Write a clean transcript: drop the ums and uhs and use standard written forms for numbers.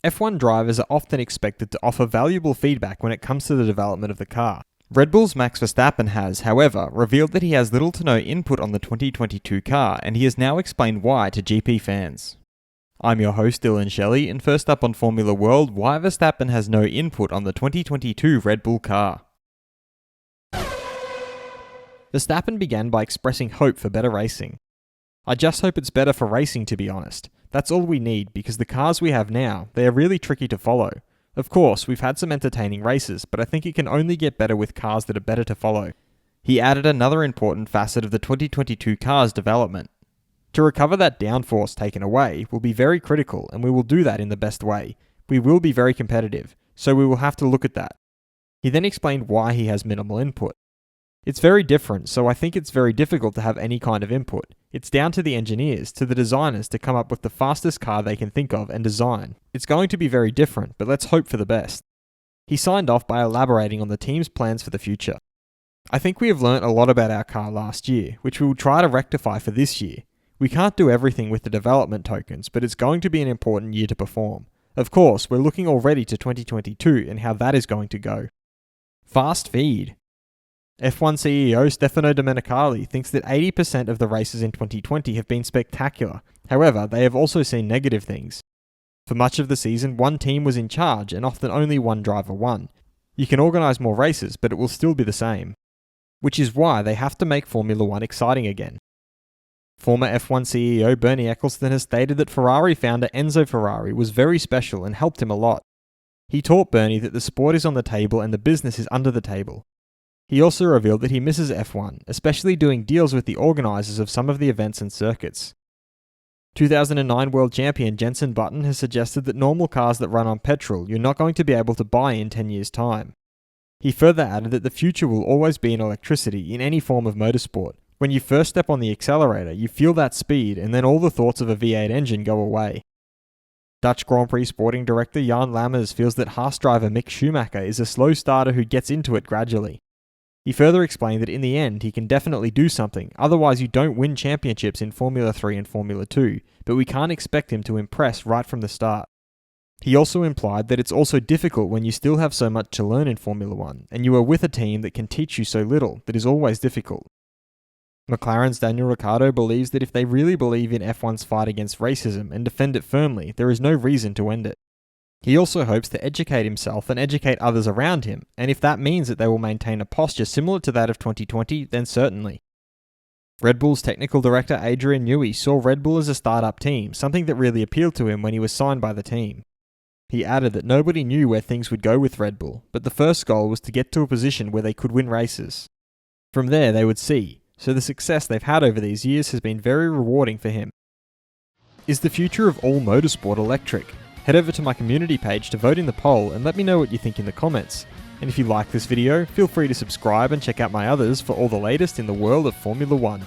F1 drivers are often expected to offer valuable feedback when it comes to the development of the car. Red Bull's Max Verstappen has, however, revealed that he has little to no input on the 2022 car, and he has now explained why to GPFans. I'm your host Dillon Shelley, and first up on Formula World, why Verstappen has no input on the 2022 Red Bull car. Verstappen began by expressing hope for better racing. "I just hope it's better for racing, to be honest. That's all we need, because the cars we have now, they are really tricky to follow. Of course, we've had some entertaining races, but I think it can only get better with cars that are better to follow." He added another important facet of the 2022 car's development. "To recover that downforce taken away will be very critical, and we will do that in the best way. We will be very competitive, so we will have to look at that." He then explained why he has minimal input. "It's very different, so I think it's very difficult to have any kind of input. It's down to the engineers, to the designers to come up with the fastest car they can think of and design. It's going to be very different, but let's hope for the best." He signed off by elaborating on the team's plans for the future. "I think we have learnt a lot about our car last year, which we will try to rectify for this year. We can't do everything with the development tokens, but it's going to be an important year to perform. Of course, we're looking already to 2022 and how that is going to go." Fast feed. F1 CEO Stefano Domenicali thinks that 80% of the races in 2020 have been spectacular. However, they have also seen negative things. For much of the season, one team was in charge and often only one driver won. You can organise more races, but it will still be the same. Which is why they have to make Formula 1 exciting again. Former F1 CEO Bernie Ecclestone has stated that Ferrari founder Enzo Ferrari was very special and helped him a lot. He taught Bernie that the sport is on the table and the business is under the table. He also revealed that he misses F1, especially doing deals with the organisers of some of the events and circuits. 2009 world champion Jenson Button has suggested that normal cars that run on petrol you're not going to be able to buy in 10 years' time. He further added that the future will always be in electricity in any form of motorsport. When you first step on the accelerator, you feel that speed, and then all the thoughts of a V8 engine go away. Dutch Grand Prix sporting director Jan Lammers feels that Haas driver Mick Schumacher is a slow starter who gets into it gradually. He further explained that in the end he can definitely do something, otherwise you don't win championships in Formula 3 and Formula 2, but we can't expect him to impress right from the start. He also implied that it's also difficult when you still have so much to learn in Formula 1, and you are with a team that can teach you so little. That is always difficult. McLaren's Daniel Ricciardo believes that if they really believe in F1's fight against racism and defend it firmly, there is no reason to end it. He also hopes to educate himself and educate others around him, and if that means that they will maintain a posture similar to that of 2020, then certainly. Red Bull's technical director Adrian Newey saw Red Bull as a startup team, something that really appealed to him when he was signed by the team. He added that nobody knew where things would go with Red Bull, but the first goal was to get to a position where they could win races. From there they would see, so the success they've had over these years has been very rewarding for him. Is the future of all motorsport electric? Head over to my community page to vote in the poll and let me know what you think in the comments. And if you like this video, feel free to subscribe and check out my others for all the latest in the world of Formula 1.